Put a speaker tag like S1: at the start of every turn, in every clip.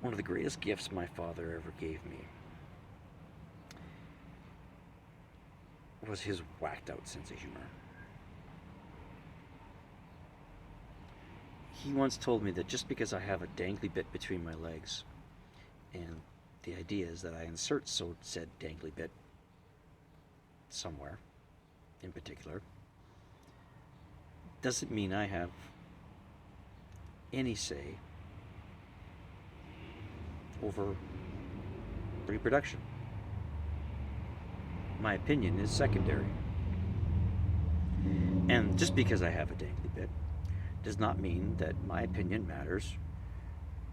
S1: One of the greatest gifts my father ever gave me was his whacked out sense of humor. He once told me that just because I have a dangly bit between my legs, and the idea is that I insert said dangly bit somewhere in particular, doesn't mean I have any say over reproduction. My opinion is secondary. And just because I have a dangly bit does not mean that my opinion matters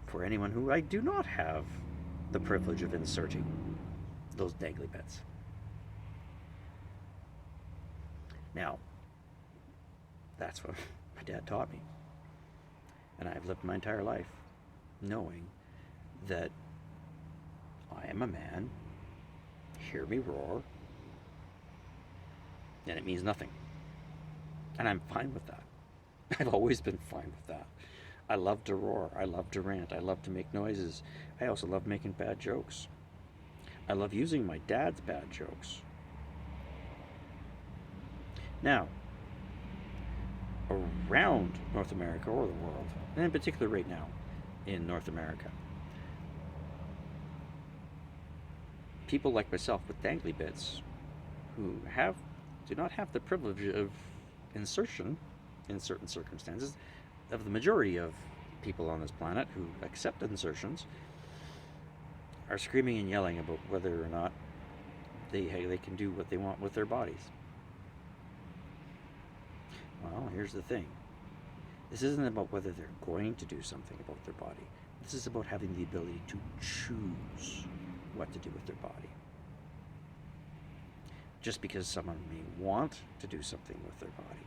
S1: for anyone who I do not have the privilege of inserting those dangly bits. Now, that's what my dad taught me. And I've lived my entire life knowing that I am a man, hear me roar, and it means nothing. And I'm fine with that. I've always been fine with that. I love to roar. I love to rant. I love to make noises. I also love making bad jokes. I love using my dad's bad jokes. Now, around North America or the world, and in particular right now in North America, people like myself with dangly bits who do not have the privilege of insertion in certain circumstances of the majority of people on this planet who accept insertions are screaming and yelling about whether or not they can do what they want with their bodies. Well, here's the thing. This isn't about whether they're going to do something about their body. This is about having the ability to choose what to do with their body. Just because someone may want to do something with their body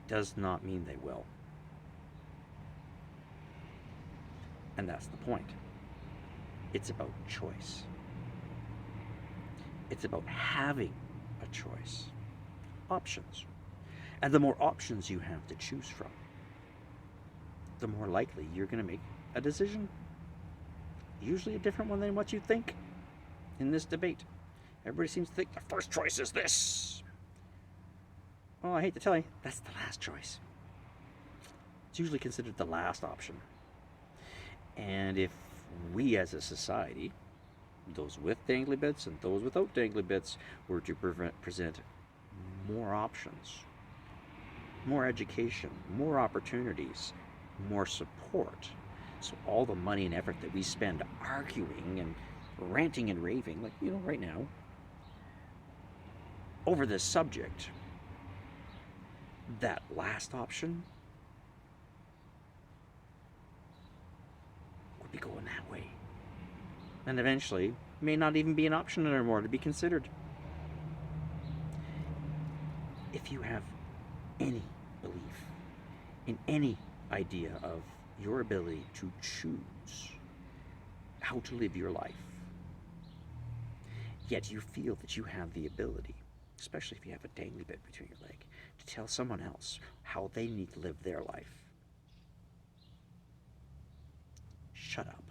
S1: does not mean they will. And that's the point. It's about choice. It's about having a choice. Options. And the more options you have to choose from, the more likely you're going to make a decision. Usually a different one than what you think in this debate. Everybody seems to think the first choice is this. Well, I hate to tell you, that's the last choice. It's usually considered the last option. And if we as a society, those with dangly bits and those without dangly bits, were to present more options, more education, more opportunities, more support, so all the money and effort that we spend arguing and ranting and raving, like, right now, over this subject, that last option would be going that way. And eventually, may not even be an option anymore to be considered. If you have any belief in any idea of your ability to choose how to live your life, yet you feel that you have the ability, especially if you have a dangly bit between your leg, to tell someone else how they need to live their life, shut up.